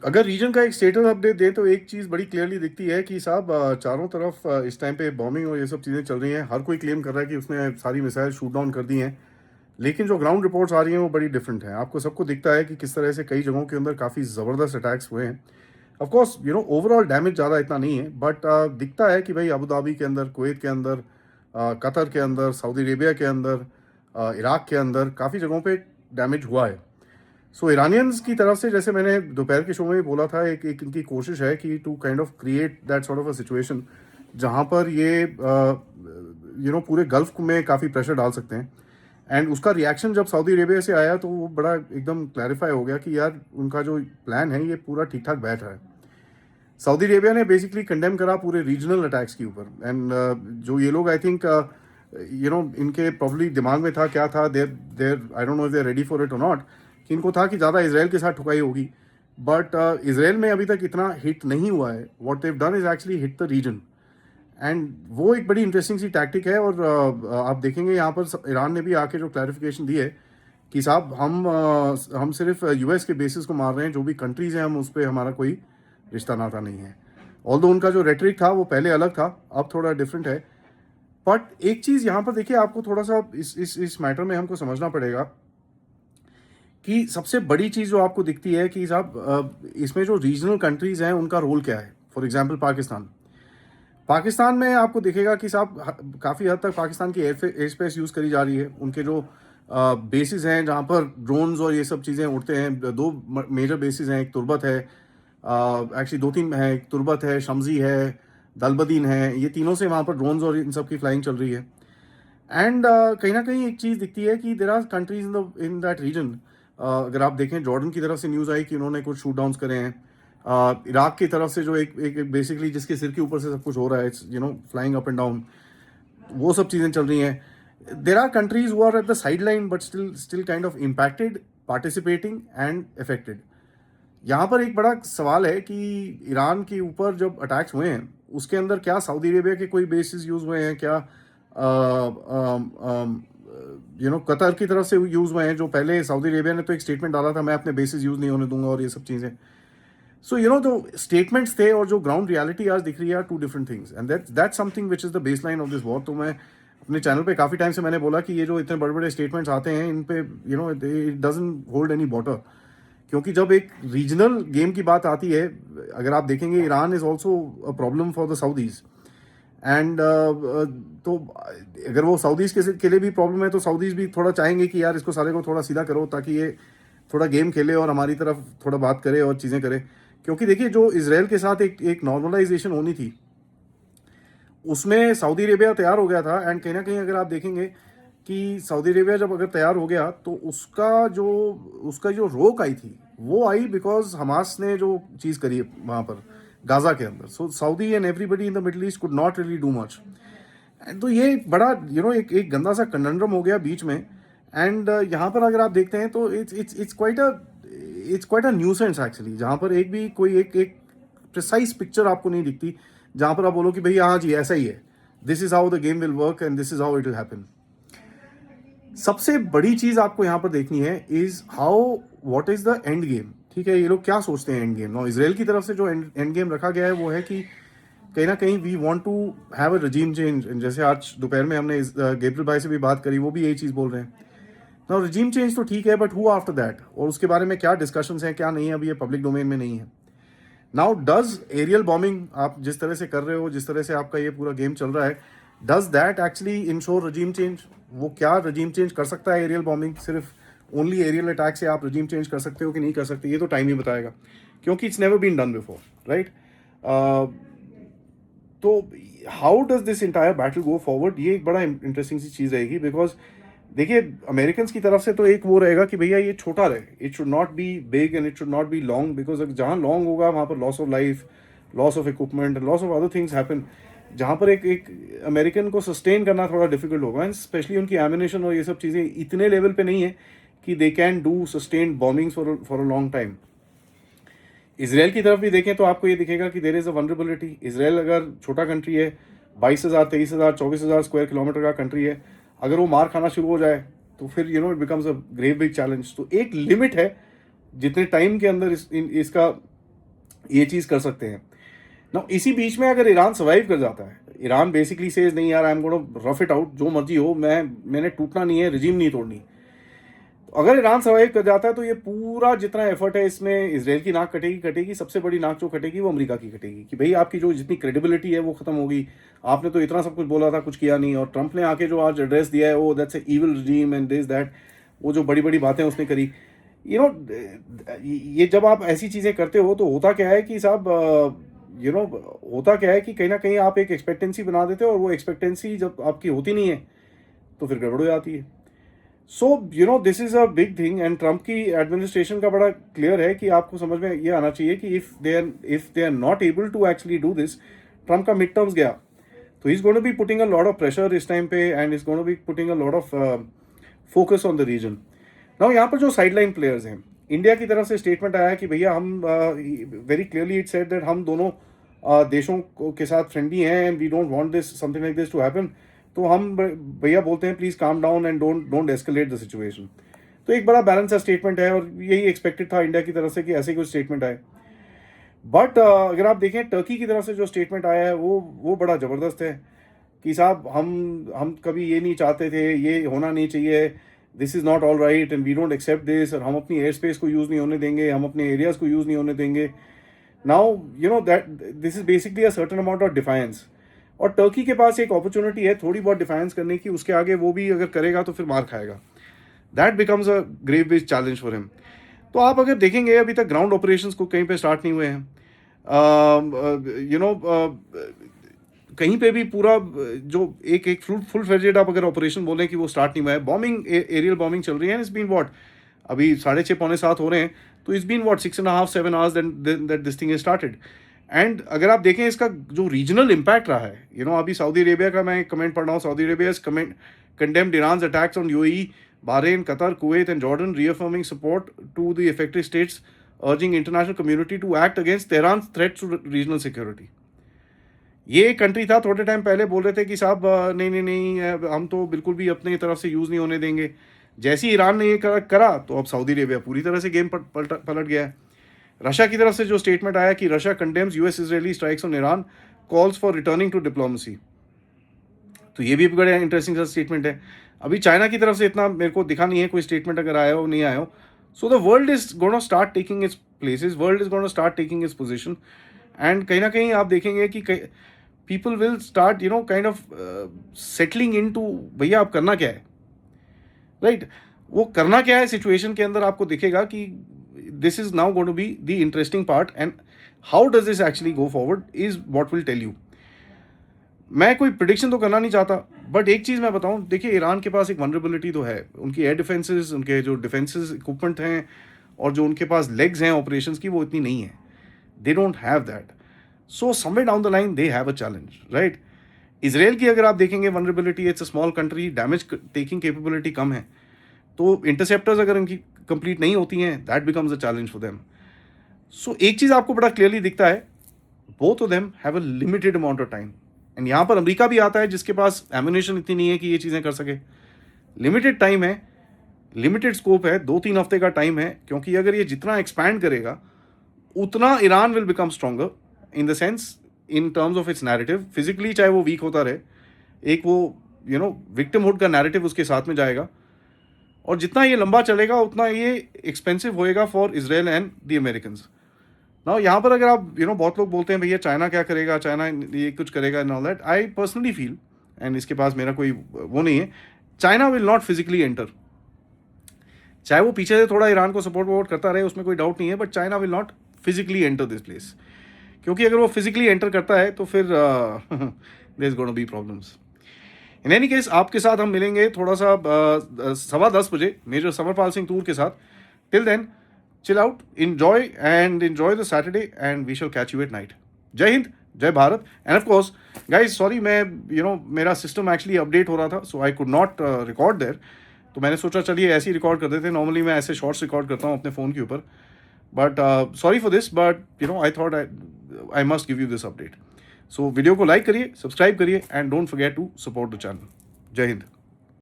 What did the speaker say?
अगर रीजन का एक स्टेटस अपडेट दें तो एक चीज़ बड़ी क्लियरली दिखती है कि साहब चारों तरफ इस टाइम पे बॉम्बिंग और ये सब चीज़ें चल रही हैं। हर कोई क्लेम कर रहा है कि उसने सारी मिसाइल शूट डाउन कर दी हैं, लेकिन जो ग्राउंड रिपोर्ट्स आ रही हैं वो बड़ी डिफरेंट हैं। आपको सबको दिखता है कि किस तरह से कई जगहों के अंदर काफ़ी ज़बरदस्त अटैक्स हुए हैं। ऑफ कोर्स ओवरऑल डैमेज ज़्यादा इतना नहीं है, बट दिखता है कि भाई अबू धाबी के अंदर, कुवैत के अंदर, कतर के अंदर, सऊदी अरेबिया के अंदर, इराक के अंदर काफ़ी जगहों पे डैमेज हुआ है। सो ईरानियंस की तरफ से, जैसे मैंने दोपहर के शो में भी बोला था, एक इनकी कोशिश है कि to kind of create that sort of a situation जहाँ पर ये पूरे गल्फ में काफ़ी प्रेशर डाल सकते हैं। एंड उसका रिएक्शन जब सऊदी अरेबिया से आया तो वो बड़ा एकदम क्लैरिफाई हो गया कि यार उनका जो प्लान है ये पूरा ठीक ठाक बैठ रहा है। सऊदी अरेबिया ने बेसिकली कंडेम करा पूरे रीजनल अटैक्स के ऊपर। एंड जो ये लोग आई थिंक इनके प्रॉब्ली दिमाग में था, क्या था, there there I don't know if they are ready for it और नॉट, कि इनको था कि ज़्यादा इसराइल के साथ ठुकाई होगी। बट इसराइल में अभी तक इतना हिट नहीं हुआ है। What they've done is actually hit the region. And वो एक बड़ी इंटरेस्टिंग सी टैक्टिक है। और आप देखेंगे यहाँ पर ईरान ने भी आके जो क्लैरिफिकेशन दी है कि साहब हम सिर्फ यूएस के बेसिस को मार रहे हैं, जो भी कंट्रीज़ हैं हम उस पर हमारा कोई रिश्ता नाता नहीं है। ऑल्दो उनका जो रेटरिक था वो पहले अलग था, अब थोड़ा डिफरेंट है। बट एक चीज़ यहाँ पर देखिए, आपको थोड़ा सा इस मैटर में हमको समझना पड़ेगा कि सबसे बड़ी चीज़ जो आपको दिखती है कि साहब इसमें जो रीजनल कंट्रीज़ हैं उनका रोल क्या है। फॉर एग्जांपल पाकिस्तान में आपको दिखेगा कि साहब काफ़ी हद तक पाकिस्तान की एयर स्पेस यूज़ करी जा रही है। उनके जो बेसिस हैं जहाँ पर ड्रोन्स और ये सब चीज़ें उड़ते हैं, दो मेजर बेसिस हैं। एक तुर्बत है, एक्चुअली दो तीन है, एक तुर्बत है, शमजी है, दलबदीन है। ये तीनों से वहाँ पर ड्रोन्स और इन सब की फ्लाइंग चल रही है। एंड कहीं ना कहीं एक चीज़ दिखती है कि there are countries in that region. अगर आप देखें, जॉर्डन की तरफ से न्यूज़ आई कि उन्होंने कुछ शूट डाउन्स करे हैं। इराक की तरफ से जो एक बेसिकली जिसके सिर के ऊपर से सब कुछ हो रहा है, फ्लाइंग अप एंड डाउन, वो सब चीज़ें चल रही हैं। There are countries who are at the side line but still kind of impacted, participating and affected. यहाँ पर एक बड़ा सवाल है कि ईरान के ऊपर जब अटैक्स हुए हैं उसके अंदर क्या सऊदी अरेबिया के कोई बेसिस यूज़ हुए हैं, क्या कतर की तरफ से यूज़ हुए हैं। जो पहले सऊदी अरेबिया ने तो एक स्टेटमेंट डाला था, मैं अपने बेसिस यूज़ नहीं होने दूंगा और ये सब चीज़ें। सो जो स्टेटमेंट्स थे और जो ग्राउंड रियलिटी आज दिख रही है, two different things. And that's something which is the base line of this war. तो मैं अपने चैनल पे काफ़ी टाइम से मैंने बोला कि ये जो इतने बड़े बड़े स्टेटमेंट्स आते हैं, इन पे it doesn't hold any water. क्योंकि जब एक रीजनल गेम की बात आती है, अगर आप देखेंगे, Iran is also a problem for the Saudis. And तो अगर वो सऊदीज के लिए भी प्रॉब्लम है, तो सऊदीज भी थोड़ा चाहेंगे कि यार इसको सारे को थोड़ा सीधा करो, ताकि ये थोड़ा गेम खेले और हमारी तरफ थोड़ा बात करे और चीज़ें करे। क्योंकि देखिए, जो इसराइल के साथ एक नॉर्मलाइजेशन होनी थी, उसमें सऊदी अरेबिया तैयार हो गया था। एंड कहीं ना कहीं अगर आप देखेंगे कि सऊदी अरेबिया जब अगर तैयार हो गया, तो उसका जो रोक आई थी वो आई बिकॉज हमास ने जो चीज़ करी है वहाँ पर गाजा के अंदर। So Saudi and everybody in the Middle East could not really do much. And तो ये एक बड़ा एक गंदा सा कंडंड्रम हो गया बीच में। एंड यहाँ पर अगर आप देखते हैं तो it's quite a nuisance actually, जहाँ पर एक भी कोई एक प्रिसाइज पिक्चर आपको नहीं दिखती, जहाँ पर आप बोलो कि भाई हाँ जी ऐसा ही है, this is how the game will work and this is how it will happen. सबसे बड़ी चीज आपको यहां पर देखनी है is how, what is the end game. ठीक है, ये लोग क्या सोचते हैं एंड गेम। नो, इसराइल की तरफ से जो एंड गेम रखा गया है वो है कि कहीं ना कहीं we want to have a regime change. जैसे आज दोपहर में हमने गेब्रियल भाई से भी बात करी, वो भी यही चीज बोल रहे हैं। नाउ रजीम चेंज तो ठीक है, बट हु आफ्टर दैट, और उसके बारे में क्या डिस्कशंस हैं क्या नहीं है, अभी ये पब्लिक डोमेन में नहीं है। नाउ डज एरियल बॉम्बिंग आप जिस तरह से कर रहे हो, जिस तरह से आपका ये पूरा गेम चल रहा है, does that actually ensure रजीम change? वो क्या रजीम चेंज कर सकता है एरियल बॉम्बिंग? सिर्फ ओनली एरियल अटैक से आप रजीम चेंज कर सकते हो कि नहीं कर सकते, ये तो टाइम ही बताएगा, क्योंकि it's never been done before, right. तो how does this entire battle go forward, ये एक बड़ा इंटरेस्टिंग सी चीज़ रहेगी। बिकॉज देखिए, अमेरिकन की तरफ से तो एक वो रहेगा कि भैया ये छोटा रहे, it should not be big and it should not be long, because जहाँ लॉन्ग होगा वहाँ पर loss of life, loss of equipment, loss of other things happen, जहाँ पर एक अमेरिकन को सस्टेन करना थोड़ा डिफिकल्ट होगा। एंड स्पेशली उनकी एमिनेशन और ये सब चीज़ें इतने लेवल पे नहीं है कि they can do sustain bombings for a long time. Israel की तरफ भी देखें तो आपको ये दिखेगा कि there is a vulnerability. Israel अगर छोटा कंट्री है, 22,000, 23,000, 24,000 स्क्वायर किलोमीटर का कंट्री है, अगर वो मार खाना शुरू हो जाए तो फिर it becomes a grave big challenge. तो एक लिमिट है जितने टाइम के अंदर इसका ये चीज़ कर सकते हैं ना। इसी बीच में अगर ईरान सर्वाइव कर जाता है, ईरान बेसिकली सेज नहीं यार, I am gonna rough it out, जो मर्जी हो, मैंने टूटना नहीं है, रिजीम नहीं तोड़नी। तो अगर ईरान सर्वाइव कर जाता है तो ये पूरा जितना एफर्ट है इसमें इसराइल की नाक कटेगी। सबसे बड़ी नाक जो कटेगी वो अमेरिका की कटेगी कि भाई आपकी जो जितनी क्रेडिबिलिटी है वो खत्म होगी। आपने तो इतना सब कुछ बोला था, कुछ किया नहीं। और ट्रंप ने आके जो आज एड्रेस दिया है, वो that's a evil regime and this that, वो जो बड़ी बड़ी बातें उसने करी, यू नो, ये जब आप ऐसी चीज़ें करते हो तो होता क्या है कि साहब, होता क्या है कि कहीं ना कहीं आप एक एक्सपेक्टेंसी बना देते हो, और वो एक्सपेक्टेंसी जब आपकी होती नहीं है तो फिर गड़बड़ हो जाती है। So this is a big thing. And Trump की एडमिनिस्ट्रेशन का बड़ा क्लियर है कि आपको समझ में ये आना चाहिए कि if they are not able to actually do this, Trump का मिड टर्म्स गया तो ही is going to be putting a lot of pressure इस टाइम पे, and is going to be putting a lot of focus on the region. Now यहाँ पर जो sideline players हैं, इंडिया की तरफ से स्टेटमेंट आया कि भैया हम very clearly it said that हम दोनों देशों के साथ फ्रेंडली हैं and we don't want this something like this to happen. तो हम भैया बोलते हैं please calm down and don't escalate the situation. तो एक बड़ा बैलेंस का स्टेटमेंट है, और यही एक्सपेक्टेड था इंडिया की तरफ से कि ऐसे कुछ स्टेटमेंट आए। बट अगर आप देखें टर्की की तरफ से जो स्टेटमेंट आया है वो बड़ा ज़बरदस्त है कि साहब हम कभी ये नहीं चाहते थे, ये होना नहीं चाहिए, this is not all right and we don't accept this, और हम अपनी एयर स्पेस को यूज़ नहीं होने देंगे, हम अपने एरियाज़ को यूज़ नहीं होने देंगे। Now that this is basically a certain amount of defines. और टर्की के पास एक अपॉर्चुनिटी है थोड़ी बहुत डिफाइंस करने की, उसके आगे वो भी अगर करेगा तो फिर मार खाएगा। That becomes a grave big challenge for him. तो आप अगर देखेंगे अभी तक ग्राउंड ऑपरेशंस को कहीं पे स्टार्ट नहीं हुए हैं, कहीं पे भी पूरा जो एक फुल फ्लेजेड आप अगर ऑपरेशन बोलें कि वो स्टार्ट नहीं हुआ है। बॉम्बिंग, एरियल बॉम्बिंग चल रही है, इट्स बीन व्हाट, अभी 6:30 पौने 7 हो रहे हैं, तो it's been what 6.5-7 hours that this thing is started. And अगर आप देखें इसका जो रीजनल इम्पैक्ट रहा है, अभी सऊदी अरेबिया का मैं कमेंट पढ़ रहा हूँ, Saudi Arabia has condemned Iran's attacks on UAE, Bahrain, Qatar, Kuwait and Jordan, reaffirming support to the affected states, urging international community to act against Tehran's threat to regional security. ये एक country था, थोड़े time पहले बोल रहे थे कि साहब नहीं नहीं नहीं, हम तो बिल्कुल भी अपनी तरफ से यूज़ नहीं होने देंगे। जैसे ही ईरान ने ये करा तो अब सऊदी अरेबिया पूरी तरह से गेम पलट गया है। रशिया की तरफ से जो स्टेटमेंट आया कि Russia condemns US Israeli strikes on Iran, calls for returning to diplomacy, तो ये भी बड़ा इंटरेस्टिंग सा स्टेटमेंट है। अभी चाइना की तरफ से इतना मेरे को दिखा नहीं है कोई स्टेटमेंट, अगर आया हो नहीं आया हो। So the world is gonna start taking its places, world is gonna start taking its position, and कहीं ना कहीं आप देखेंगे कि people will start kind of settling into भैया आप करना क्या है, राइट? वो करना क्या है सिचुएशन के अंदर आपको दिखेगा कि this is now going to be the interesting part, and how does this actually go forward is what will tell you. मैं कोई प्रिडिक्शन तो करना नहीं चाहता, बट एक चीज़ मैं बताऊं, देखिए ईरान के पास एक वनरेबिलिटी तो है, उनकी एयर डिफेंसेस, उनके जो डिफेंसेस इक्विपमेंट हैं और जो उनके पास लेग्स हैं ऑपरेशंस की, वो इतनी नहीं है, they don't have that. So somewhere down the line they have a challenge, right? Israel की अगर आप देखेंगे vulnerability, it's a small country, damage taking capability कम है, तो इंटरसेप्टर्स अगर इनकी कंप्लीट नहीं होती हैं, that becomes a challenge for them. So एक चीज़ आपको बड़ा क्लियरली दिखता है, both of them have a limited amount of time, and यहाँ पर अमेरिका भी आता है जिसके पास एम्यूनेशन इतनी नहीं है कि ये चीज़ें कर सके। लिमिटेड टाइम है, लिमिटेड स्कोप है, 2-3 हफ्ते का टाइम है, क्योंकि अगर ये जितना एक्सपैंड करेगा उतना Iran will become stronger in the sense, in terms of its narrative. Physically चाहे वो वीक होता रहे, एक वो विक्टिमहुड का नैरेटिव उसके साथ में जाएगा, और जितना ये लंबा चलेगा उतना ये एक्सपेंसिव होएगा for Israel and the American. Now यहाँ पर अगर आप बहुत लोग बोलते हैं भैया चाइना क्या करेगा, चाइना ये कुछ करेगा and all that, I personally feel, and इसके पास मेरा कोई वो नहीं है, China will not physically enter. चाहे वो पीछे से थोड़ा ईरान को सपोर्ट करता रहे, उसमें कोई डाउट नहीं है, but China will not physically enter this place, क्योंकि अगर वो फिजिकली एंटर करता है तो फिर there is gonna be problems. In any case आपके साथ हम मिलेंगे थोड़ा सा 10:15 बजे मेजर समरपाल सिंह तूर के साथ। Till then chill out, enjoy the Saturday, and we shall catch you at night. जय हिंद, जय Bharat, and of course guys sorry, मैं मेरा सिस्टम एक्चुअली अपडेट हो रहा था, so I could not record there, तो मैंने सोचा चलिए ऐसे ही रिकॉर्ड कर देते। नॉर्मली मैं ऐसे शॉर्ट्स रिकॉर्ड करता हूँ अपने फ़ोन के ऊपर, but sorry for this, but I thought I must give you this update. So video को लाइक करिए, सब्सक्राइब करिए, and don't forget to support the channel. जय हिंद।